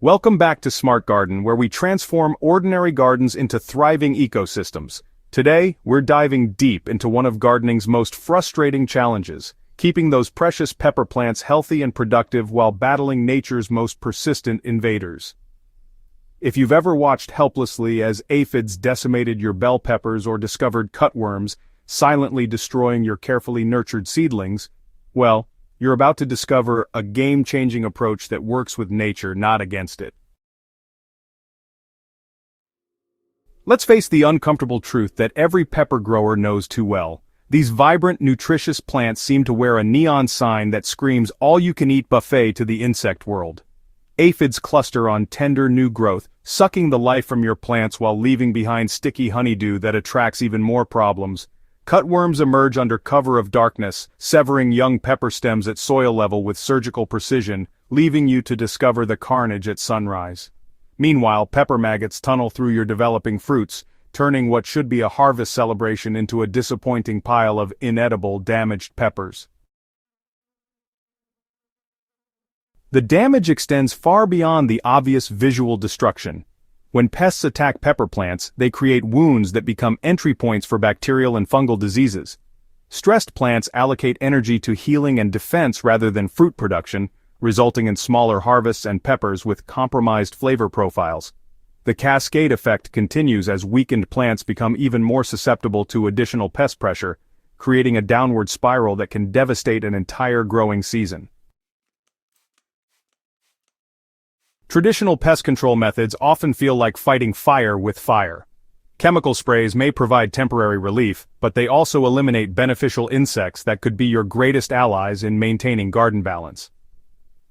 Welcome back to Smart Garden, where we transform ordinary gardens into thriving ecosystems. Today, we're diving deep into one of gardening's most frustrating challenges, keeping those precious pepper plants healthy and productive while battling nature's most persistent invaders. If you've ever watched helplessly as aphids decimated your bell peppers or discovered cutworms silently destroying your carefully nurtured seedlings, well, you're about to discover a game-changing approach that works with nature, not against it. Let's face the uncomfortable truth that every pepper grower knows too well. These vibrant, nutritious plants seem to wear a neon sign that screams all-you-can-eat buffet to the insect world. Aphids cluster on tender new growth, sucking the life from your plants while leaving behind sticky honeydew that attracts even more problems. Cutworms emerge under cover of darkness, severing young pepper stems at soil level with surgical precision, leaving you to discover the carnage at sunrise. Meanwhile, pepper maggots tunnel through your developing fruits, turning what should be a harvest celebration into a disappointing pile of inedible, damaged peppers. The damage extends far beyond the obvious visual destruction. When pests attack pepper plants, they create wounds that become entry points for bacterial and fungal diseases. Stressed plants allocate energy to healing and defense rather than fruit production, resulting in smaller harvests and peppers with compromised flavor profiles. The cascade effect continues as weakened plants become even more susceptible to additional pest pressure, creating a downward spiral that can devastate an entire growing season. Traditional pest control methods often feel like fighting fire with fire. Chemical sprays may provide temporary relief, but they also eliminate beneficial insects that could be your greatest allies in maintaining garden balance.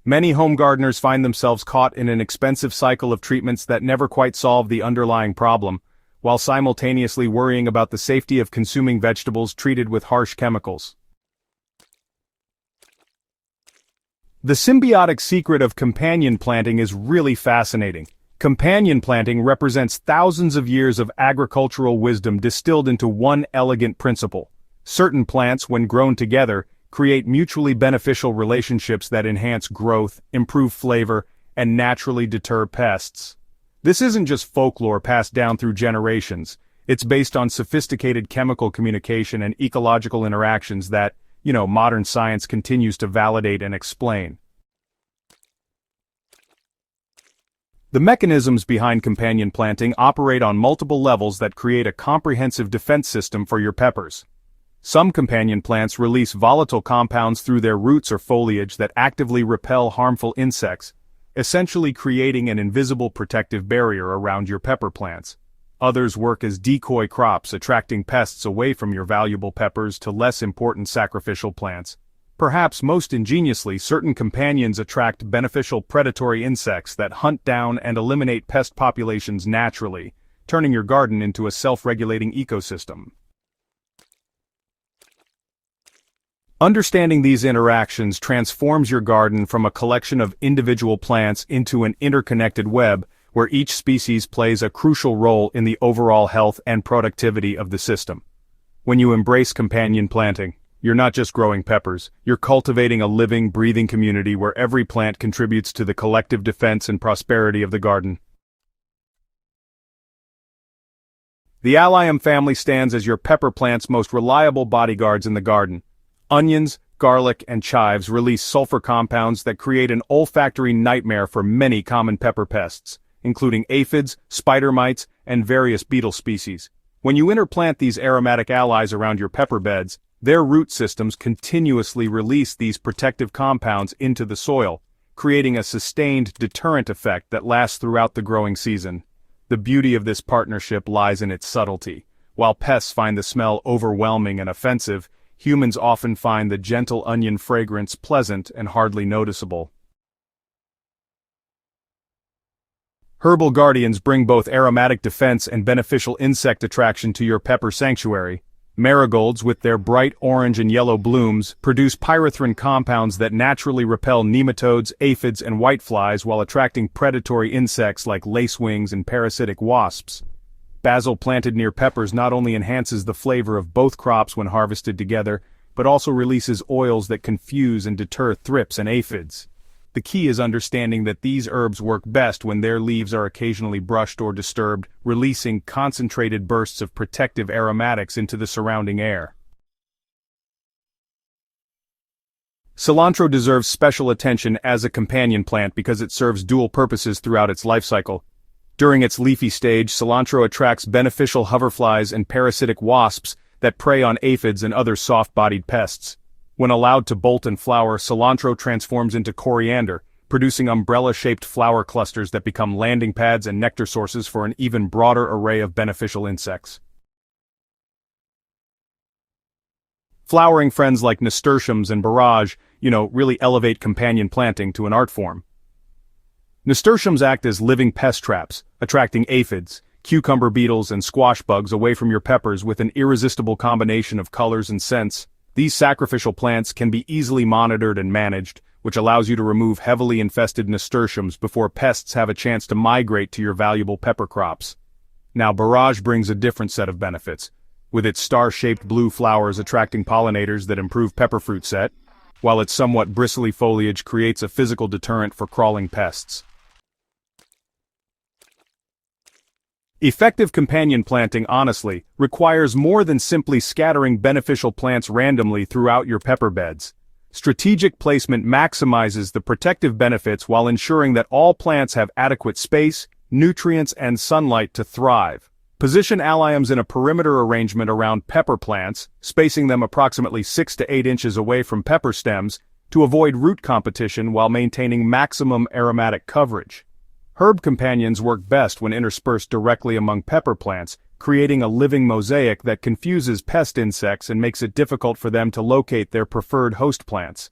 Many home gardeners find themselves caught in an expensive cycle of treatments that never quite solve the underlying problem, while simultaneously worrying about the safety of consuming vegetables treated with harsh chemicals. The symbiotic secret of companion planting is really fascinating. Companion planting represents thousands of years of agricultural wisdom distilled into one elegant principle. Certain plants, when grown together, create mutually beneficial relationships that enhance growth, improve flavor, and naturally deter pests. This isn't just folklore passed down through generations. It's based on sophisticated chemical communication and ecological interactions that, modern science continues to validate and explain. The mechanisms behind companion planting operate on multiple levels that create a comprehensive defense system for your peppers. Some companion plants release volatile compounds through their roots or foliage that actively repel harmful insects, essentially creating an invisible protective barrier around your pepper plants. Others work as decoy crops, attracting pests away from your valuable peppers to less important sacrificial plants. Perhaps most ingeniously, certain companions attract beneficial predatory insects that hunt down and eliminate pest populations naturally, turning your garden into a self-regulating ecosystem. Understanding these interactions transforms your garden from a collection of individual plants into an interconnected web, where each species plays a crucial role in the overall health and productivity of the system. When you embrace companion planting, you're not just growing peppers, you're cultivating a living, breathing community where every plant contributes to the collective defense and prosperity of the garden. The allium family stands as your pepper plant's most reliable bodyguards in the garden. Onions, garlic, and chives release sulfur compounds that create an olfactory nightmare for many common pepper pests, including aphids, spider mites, and various beetle species. When you interplant these aromatic allies around your pepper beds, their root systems continuously release these protective compounds into the soil, creating a sustained deterrent effect that lasts throughout the growing season. The beauty of this partnership lies in its subtlety. While pests find the smell overwhelming and offensive, humans often find the gentle onion fragrance pleasant and hardly noticeable. Herbal guardians bring both aromatic defense and beneficial insect attraction to your pepper sanctuary. Marigolds, with their bright orange and yellow blooms, produce pyrethrin compounds that naturally repel nematodes, aphids, and whiteflies while attracting predatory insects like lacewings and parasitic wasps. Basil planted near peppers not only enhances the flavor of both crops when harvested together, but also releases oils that confuse and deter thrips and aphids. The key is understanding that these herbs work best when their leaves are occasionally brushed or disturbed, releasing concentrated bursts of protective aromatics into the surrounding air. Cilantro deserves special attention as a companion plant because it serves dual purposes throughout its life cycle. During its leafy stage, cilantro attracts beneficial hoverflies and parasitic wasps that prey on aphids and other soft-bodied pests. When allowed to bolt and flower, cilantro transforms into coriander, producing umbrella-shaped flower clusters that become landing pads and nectar sources for an even broader array of beneficial insects. Flowering friends like nasturtiums and borage, really elevate companion planting to an art form. Nasturtiums act as living pest traps, attracting aphids, cucumber beetles and squash bugs away from your peppers with an irresistible combination of colors and scents. These sacrificial plants can be easily monitored and managed, which allows you to remove heavily infested nasturtiums before pests have a chance to migrate to your valuable pepper crops. Now borage brings a different set of benefits, with its star-shaped blue flowers attracting pollinators that improve pepper fruit set, while its somewhat bristly foliage creates a physical deterrent for crawling pests. Effective companion planting, honestly, requires more than simply scattering beneficial plants randomly throughout your pepper beds. Strategic placement maximizes the protective benefits while ensuring that all plants have adequate space, nutrients, and sunlight to thrive. Position alliums in a perimeter arrangement around pepper plants, spacing them approximately 6 to 8 inches away from pepper stems, to avoid root competition while maintaining maximum aromatic coverage. Herb companions work best when interspersed directly among pepper plants, creating a living mosaic that confuses pest insects and makes it difficult for them to locate their preferred host plants.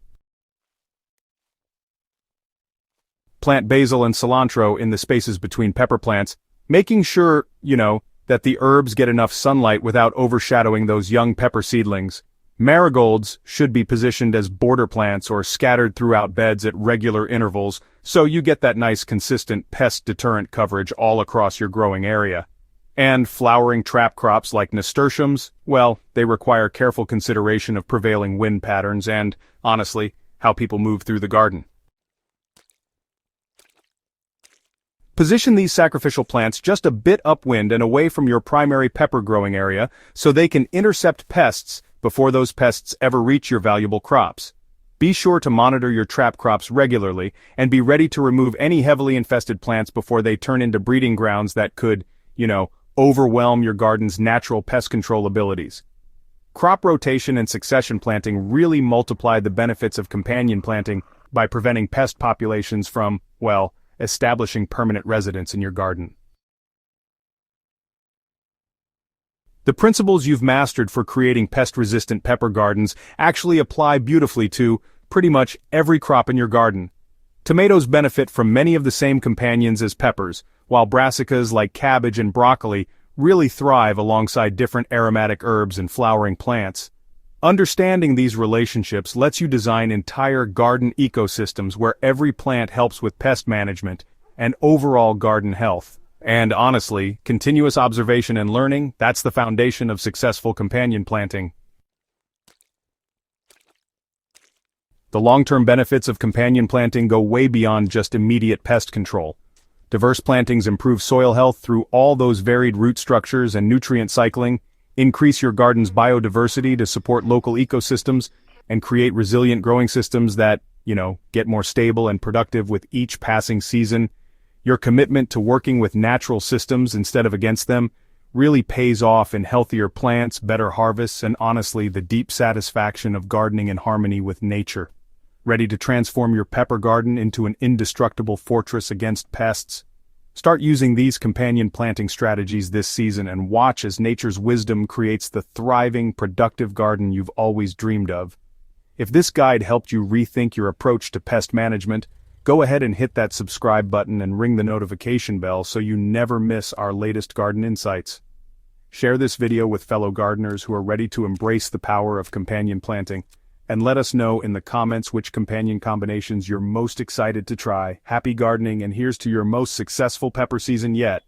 Plant basil and cilantro in the spaces between pepper plants, making sure, that the herbs get enough sunlight without overshadowing those young pepper seedlings. Marigolds should be positioned as border plants or scattered throughout beds at regular intervals, so you get that nice consistent pest deterrent coverage all across your growing area. And flowering trap crops like nasturtiums, well, they require careful consideration of prevailing wind patterns and, honestly, how people move through the garden. Position these sacrificial plants just a bit upwind and away from your primary pepper growing area so they can intercept pests before those pests ever reach your valuable crops. Be sure to monitor your trap crops regularly and be ready to remove any heavily infested plants before they turn into breeding grounds that could, overwhelm your garden's natural pest control abilities. Crop rotation and succession planting really multiply the benefits of companion planting by preventing pest populations from, establishing permanent residence in your garden. The principles you've mastered for creating pest-resistant pepper gardens actually apply beautifully to pretty much every crop in your garden. Tomatoes benefit from many of the same companions as peppers, while brassicas like cabbage and broccoli really thrive alongside different aromatic herbs and flowering plants. Understanding these relationships lets you design entire garden ecosystems where every plant helps with pest management and overall garden health. And honestly, continuous observation and learning, that's the foundation of successful companion planting. The long-term benefits of companion planting go way beyond just immediate pest control. Diverse plantings improve soil health through all those varied root structures and nutrient cycling, increase your garden's biodiversity to support local ecosystems, and create resilient growing systems that, get more stable and productive with each passing season. Your commitment to working with natural systems instead of against them really pays off in healthier plants, better harvests, and honestly, the deep satisfaction of gardening in harmony with nature. Ready to transform your pepper garden into an indestructible fortress against pests? Start using these companion planting strategies this season and watch as nature's wisdom creates the thriving, productive garden you've always dreamed of. If this guide helped you rethink your approach to pest management, go ahead and hit that subscribe button and ring the notification bell so you never miss our latest garden insights. Share this video with fellow gardeners who are ready to embrace the power of companion planting, and let us know in the comments which companion combinations you're most excited to try. Happy gardening, and here's to your most successful pepper season yet.